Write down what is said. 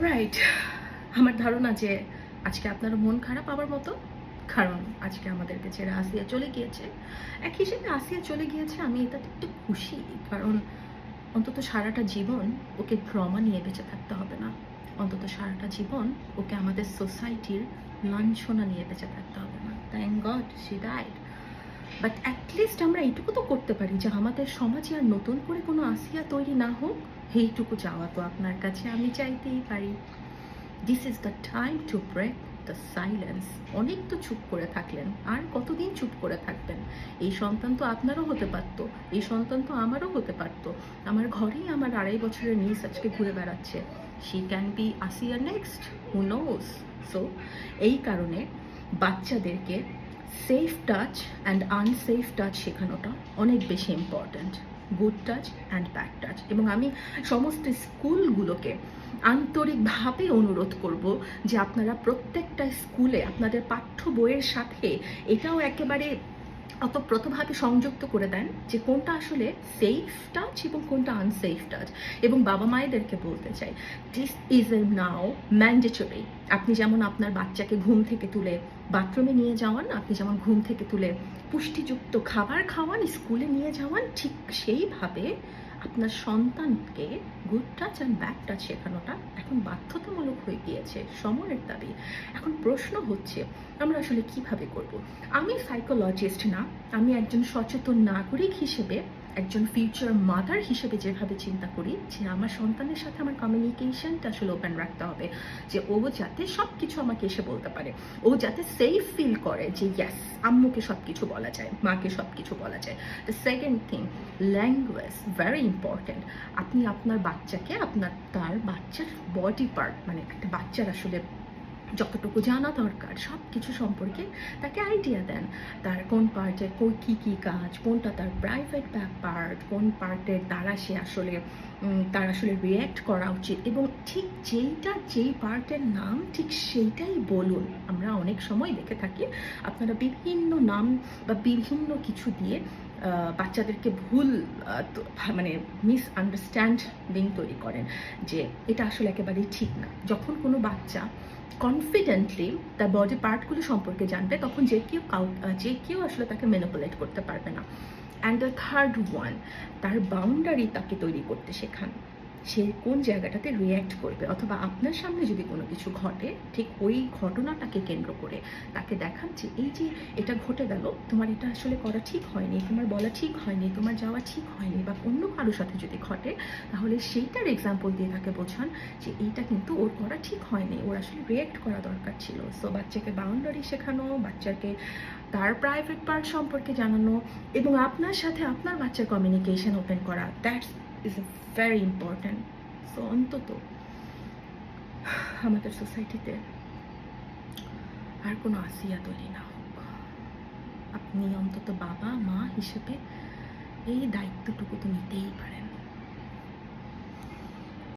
Right. আমার ধারণা যে আজকে আপনার মন খারাপ আমার মতো। কারণ আজকে আমাদেরকে ছেড়ে আসিয়া চলে গিয়েছে। এক হিসেবে আসিয়া চলে গিয়েছে, আমি এটাতে একটু খুশি। কারণ অন্তত সারাটা জীবন ওকে ট্রমা নিয়ে বেঁচে থাকতে হবে না। অন্তত সারাটা জীবন ওকে আমাদের সোসাইটির লাঞ্ছনা নিয়ে বেঁচে থাকতে হবে না। Thank god she died. But at least আমরা এইটুকু তো করতে পারি যে আমাদের সমাজে আর নতুন করে কোনো আসিয়া তৈরি না হোক। এইটুকু চাওয়া তো আপনার কাছে আমি চাইতেই পারি। This is the time to break the silence. অনেক তো চুপ করে থাকলেন, আর কতদিন চুপ করে থাকবেন? এই সন্তান তো আপনারও হতে পারত, এই সন্তান তো আমারও হতে পারত। আমার ঘরেই আমার 2.5 বছরের নিস আজকে ঘুরে বেড়াচ্ছে। She can be Asiya next, who knows. So এই কারণে বাচ্চাদেরকে safe touch and unsafe touch শেখানোটা অনেক বেশি important. Good touch and bad touch. এবং আমি সমস্ত স্কুলগুলোকে আন্তরিকভাবে অনুরোধ করব যে আপনারা প্রত্যেকটা স্কুলে আপনাদের পাঠ্য বইয়ের সাথে এটাও একেবারে অতপ্রতভাবে সংযুক্ত করে দেন যে কোনটা আসলে সেফ টাচ এবং কোনটা আনসেফ টাচ। এবং বাবা মায়েদেরকে বলতে চাই, this is a now mandatory. আপনি যেমন আপনার বাচ্চাকে ঘুম থেকে তুলে বাথরুমে নিয়ে যাওয়ান, আপনি যেমন ঘুম থেকে তুলে পুষ্টিযুক্ত খাবার খাওয়ান, স্কুলে নিয়ে যাওয়ান, ঠিক সেইভাবে আপনার সন্তানকে good touch and bad touch শেখানোটা এখন বাধ্যতামূলক হয়ে গিয়েছে, সময়ের দাবি। এখন প্রশ্ন হচ্ছে আমরা আসলে কিভাবে করব? আমি সাইকোলজিস্ট না, আমি একজন সচেতন নাগরিক হিসেবে, একজন ফিউচার মাদার হিসেবে যেভাবে চিন্তা করি যে আমার সন্তানের সাথে আমার কমিউনিকেশনটা আসলে ওপেন রাখতে হবে, যে ও যাতে সব কিছু আমাকে এসে বলতে পারে, ও যাতে সেফ ফিল করে যে ইয়াস আম্মুকে সব কিছু বলা যায়, মাকে সব কিছু বলা যায়। The second thing, language very important. আপনি আপনার বাচ্চাকে তার বাচ্চার বডি পার্ট, মানে একটা বাচ্চার আসলে যতটুকু জানা দরকার সব কিছু সম্পর্কে তাকে আইডিয়া দেন। তার কোন পার্টের কী কী কাজ, কোনটা তার প্রাইভেট পার্ট, কোন পার্টের দ্বারা সে আসলে তার আসলে রিয়্যাক্ট করা উচিত, এবং ঠিক যেই পার্টের নাম ঠিক সেইটাই বলুন। আমরা অনেক সময় দেখে থাকি আপনারা বিভিন্ন নাম বা বিভিন্ন কিছু দিয়ে বাচ্চাদেরকে ভুল মানে মিসআন্ডারস্ট্যান্ডিং তৈরি করেন, যে এটা আসলে একেবারেই ঠিক না। যখন কোনো বাচ্চা কনফিডেন্টলি তার বডি পার্টগুলো সম্পর্কে জানবে, তখন যে কেউ আসলে তাকে ম্যানিপুলেট করতে পারবে না। অ্যান্ড দ্য থার্ড ওয়ান, তার বাউন্ডারি তাকে তৈরি করতে শেখান। সে কোন জায়গাটাতে রিয়্যাক্ট করবে, অথবা আপনার সামনে যদি কোনো কিছু ঘটে ঠিক ওই ঘটনাটাকে কেন্দ্র করে তাকে দেখান যে এই যে এটা ঘটে গেল, তোমার এটা আসলে করা ঠিক হয়নি, তোমার বলা ঠিক হয়নি, তোমার যাওয়া ঠিক হয়নি, বা অন্য কারোর সাথে যদি ঘটে তাহলে সেইটার এক্সাম্পল দিয়ে তাকে বোঝান যে এইটা কিন্তু ওর করা ঠিক হয়নি, ওর আসলে রিয়্যাক্ট করা দরকার ছিল। সো বাচ্চাকে বাউন্ডারি শেখানো, বাচ্চাকে তার প্রাইভেট পার্ট সম্পর্কে জানানো, এবং আপনার সাথে আপনার বাচ্চার কমিউনিকেশন ওপেন করা, that's is very important. So অন্তত আমাদের সোসাইটিতে আর কোনো আসিয়া তৈরি না হোক। আপনি অন্তত বাবা মা হিসেবে এই দায়িত্বটুকু তো নিতেই পারেন।